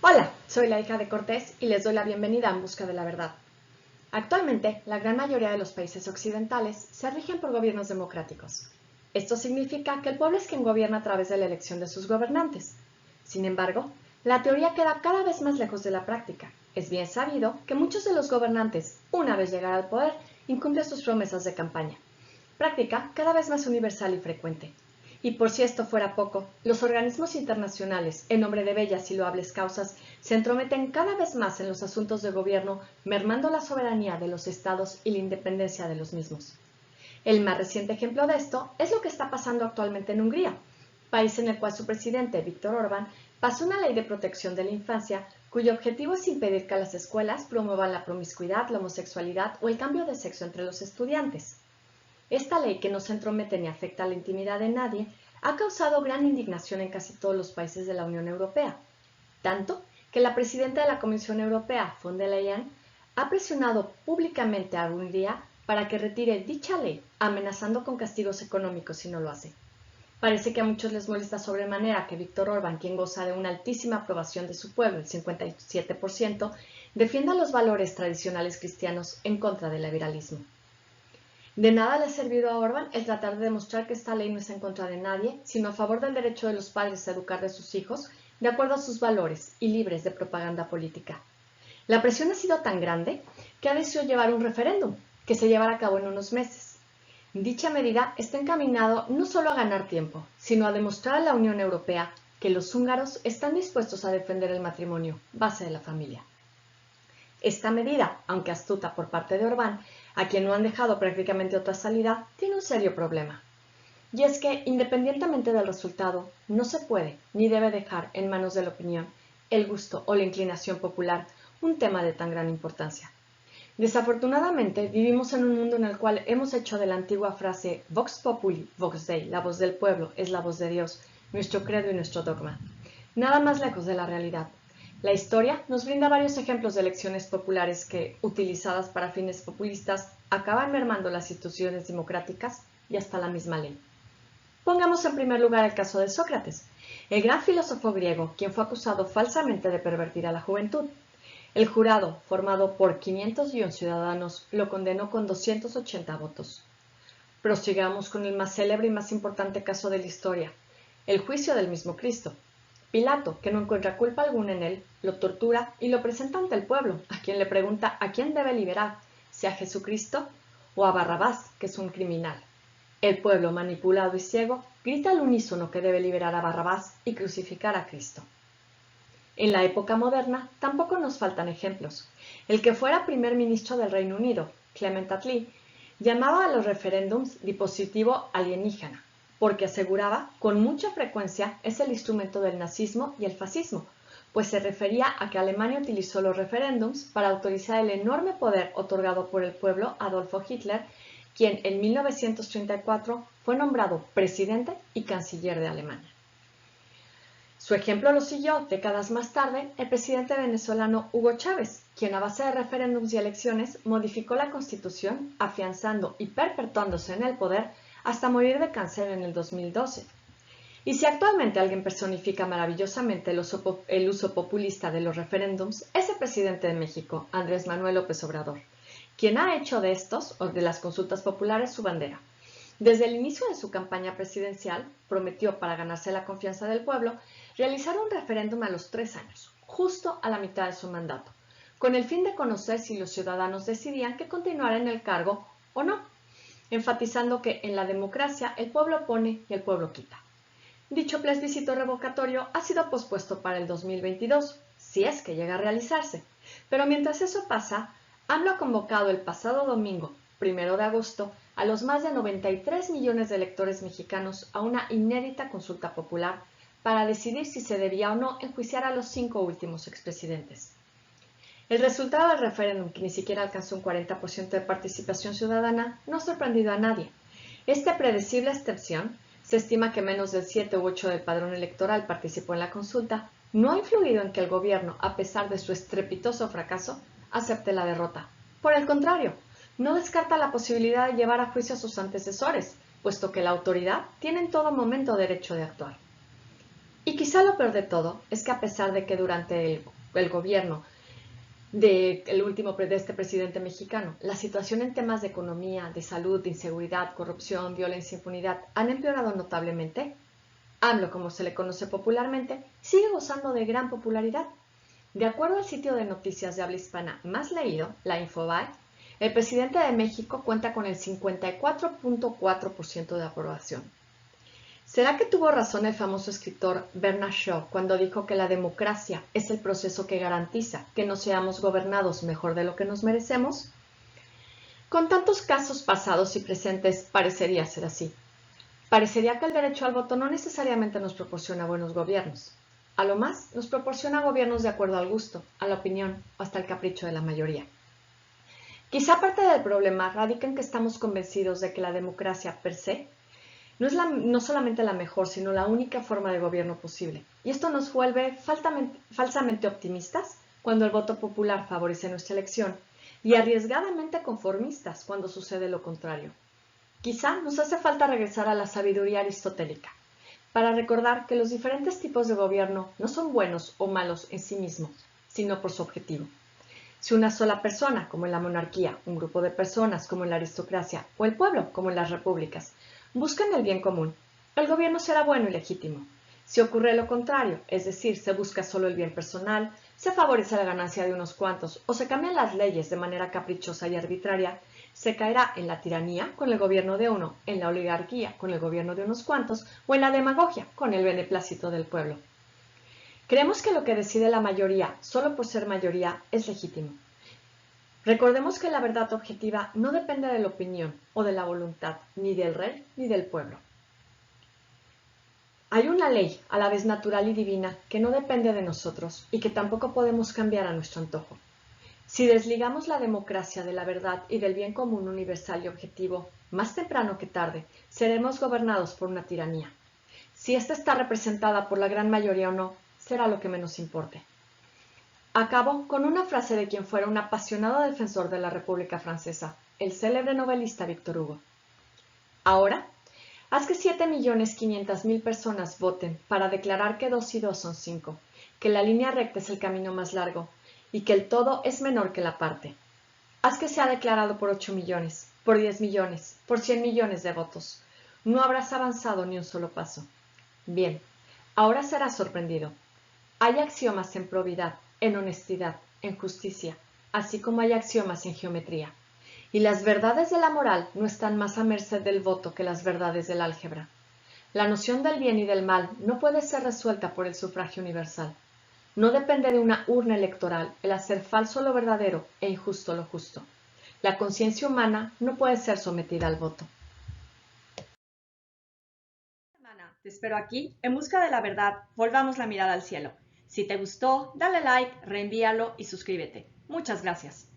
Hola, soy la hija de Cortés y les doy la bienvenida En Busca de la Verdad. Actualmente, la gran mayoría de los países occidentales se rigen por gobiernos democráticos. Esto significa que el pueblo es quien gobierna a través de la elección de sus gobernantes. Sin embargo, la teoría queda cada vez más lejos de la práctica. Es bien sabido que muchos de los gobernantes, una vez llegar al poder, incumplen sus promesas de campaña. Práctica cada vez más universal y frecuente. Y por si esto fuera poco, los organismos internacionales, en nombre de bellas y loables causas, se entrometen cada vez más en los asuntos de gobierno, mermando la soberanía de los estados y la independencia de los mismos. El más reciente ejemplo de esto es lo que está pasando actualmente en Hungría, país en el cual su presidente, Viktor Orbán, pasó una ley de protección de la infancia cuyo objetivo es impedir que las escuelas promuevan la promiscuidad, la homosexualidad o el cambio de sexo entre los estudiantes. Esta ley, que no se entromete ni afecta a la intimidad de nadie, ha causado gran indignación en casi todos los países de la Unión Europea, tanto que la presidenta de la Comisión Europea, von der Leyen, ha presionado públicamente a Hungría para que retire dicha ley, amenazando con castigos económicos si no lo hace. Parece que a muchos les molesta sobremanera que Viktor Orbán, quien goza de una altísima aprobación de su pueblo, el 57%, defienda los valores tradicionales cristianos en contra del liberalismo. De nada le ha servido a Orbán el tratar de demostrar que esta ley no es en contra de nadie, sino a favor del derecho de los padres a educar a sus hijos de acuerdo a sus valores y libres de propaganda política. La presión ha sido tan grande que ha decidido llevar un referéndum, que se llevará a cabo en unos meses. Dicha medida está encaminado no solo a ganar tiempo, sino a demostrar a la Unión Europea que los húngaros están dispuestos a defender el matrimonio, base de la familia. Esta medida, aunque astuta por parte de Orbán, a quien no han dejado prácticamente otra salida, tiene un serio problema. Y es que, independientemente del resultado, no se puede ni debe dejar en manos de la opinión, el gusto o la inclinación popular un tema de tan gran importancia. Desafortunadamente, vivimos en un mundo en el cual hemos hecho de la antigua frase Vox Populi, Vox Dei, la voz del pueblo es la voz de Dios, nuestro credo y nuestro dogma. Nada más lejos de la realidad. La historia nos brinda varios ejemplos de elecciones populares que, utilizadas para fines populistas, acaban mermando las instituciones democráticas y hasta la misma ley. Pongamos en primer lugar el caso de Sócrates, el gran filósofo griego, quien fue acusado falsamente de pervertir a la juventud. El jurado, formado por 501 ciudadanos, lo condenó con 280 votos. Prosigamos con el más célebre y más importante caso de la historia, el juicio del mismo Cristo. Pilato, que no encuentra culpa alguna en él, lo tortura y lo presenta ante el pueblo, a quien le pregunta a quién debe liberar, si a Jesucristo o a Barrabás, que es un criminal. El pueblo, manipulado y ciego, grita al unísono que debe liberar a Barrabás y crucificar a Cristo. En la época moderna tampoco nos faltan ejemplos. El que fuera primer ministro del Reino Unido, Clement Attlee, llamaba a los referéndums dispositivo alienígena, porque aseguraba con mucha frecuencia es el instrumento del nazismo y el fascismo, pues se refería a que Alemania utilizó los referéndums para autorizar el enorme poder otorgado por el pueblo a Adolfo Hitler, quien en 1934 fue nombrado presidente y canciller de Alemania. Su ejemplo lo siguió décadas más tarde el presidente venezolano Hugo Chávez, quien a base de referéndums y elecciones modificó la Constitución, afianzando y perpetuándose en el poder hasta morir de cáncer en el 2012. Y si actualmente alguien personifica maravillosamente el uso populista de los referéndums, es el presidente de México, Andrés Manuel López Obrador, quien ha hecho de estos, o de las consultas populares, su bandera. Desde el inicio de su campaña presidencial, prometió, para ganarse la confianza del pueblo, realizar un referéndum a los 3 años, justo a la mitad de su mandato, con el fin de conocer si los ciudadanos decidían que continuara en el cargo o no, enfatizando que en la democracia el pueblo pone y el pueblo quita. Dicho plebiscito revocatorio ha sido pospuesto para el 2022, si es que llega a realizarse, pero mientras eso pasa, AMLO ha convocado el pasado domingo, 1 de agosto, a los más de 93 millones de electores mexicanos a una inédita consulta popular para decidir si se debía o no enjuiciar a los 5 últimos expresidentes. El resultado del referéndum, que ni siquiera alcanzó un 40% de participación ciudadana, no ha sorprendido a nadie. Esta predecible abstención, se estima que menos del 7 u 8 del padrón electoral participó en la consulta, no ha influido en que el gobierno, a pesar de su estrepitoso fracaso, acepte la derrota. Por el contrario, no descarta la posibilidad de llevar a juicio a sus antecesores, puesto que la autoridad tiene en todo momento derecho de actuar. Y quizá lo peor de todo es que a pesar de que durante el gobierno de este presidente mexicano, la situación en temas de economía, de salud, de inseguridad, corrupción, violencia e impunidad han empeorado notablemente, AMLO, como se le conoce popularmente, sigue gozando de gran popularidad. De acuerdo al sitio de noticias de habla hispana más leído, la Infobae, el presidente de México cuenta con el 54.4% de aprobación. ¿Será que tuvo razón el famoso escritor Bernard Shaw cuando dijo que la democracia es el proceso que garantiza que no seamos gobernados mejor de lo que nos merecemos? Con tantos casos pasados y presentes, parecería ser así. Parecería que el derecho al voto no necesariamente nos proporciona buenos gobiernos. A lo más, nos proporciona gobiernos de acuerdo al gusto, a la opinión o hasta el capricho de la mayoría. Quizá parte del problema radica en que estamos convencidos de que la democracia per se no solamente la mejor, sino la única forma de gobierno posible. Y esto nos vuelve falsamente optimistas cuando el voto popular favorece nuestra elección y arriesgadamente conformistas cuando sucede lo contrario. Quizá nos hace falta regresar a la sabiduría aristotélica para recordar que los diferentes tipos de gobierno no son buenos o malos en sí mismos, sino por su objetivo. Si una sola persona, como en la monarquía, un grupo de personas, como en la aristocracia, o el pueblo, como en las repúblicas, buscan el bien común, el gobierno será bueno y legítimo. Si ocurre lo contrario, es decir, se busca solo el bien personal, se favorece la ganancia de unos cuantos o se cambian las leyes de manera caprichosa y arbitraria, se caerá en la tiranía con el gobierno de uno, en la oligarquía con el gobierno de unos cuantos o en la demagogia con el beneplácito del pueblo. Creemos que lo que decide la mayoría, solo por ser mayoría, es legítimo. Recordemos que la verdad objetiva no depende de la opinión o de la voluntad ni del rey ni del pueblo. Hay una ley, a la vez natural y divina, que no depende de nosotros y que tampoco podemos cambiar a nuestro antojo. Si desligamos la democracia de la verdad y del bien común universal y objetivo, más temprano que tarde, seremos gobernados por una tiranía. Si ésta está representada por la gran mayoría o no, será lo que menos importe. Acabo con una frase de quien fuera un apasionado defensor de la República Francesa, el célebre novelista Victor Hugo. Ahora, haz que 7.500.000 personas voten para declarar que 2 y 2 son 5, que la línea recta es el camino más largo y que el todo es menor que la parte. Haz que sea declarado por 8 millones, por 10 millones, por 100 millones de votos. No habrás avanzado ni un solo paso. Bien, ahora serás sorprendido. Hay axiomas en probidad, en honestidad, en justicia, así como hay axiomas en geometría. Y las verdades de la moral no están más a merced del voto que las verdades del álgebra. La noción del bien y del mal no puede ser resuelta por el sufragio universal. No depende de una urna electoral el hacer falso lo verdadero e injusto lo justo. La conciencia humana no puede ser sometida al voto. Te espero aquí, en busca de la verdad, volvamos la mirada al cielo. Si te gustó, dale like, reenvíalo y suscríbete. Muchas gracias.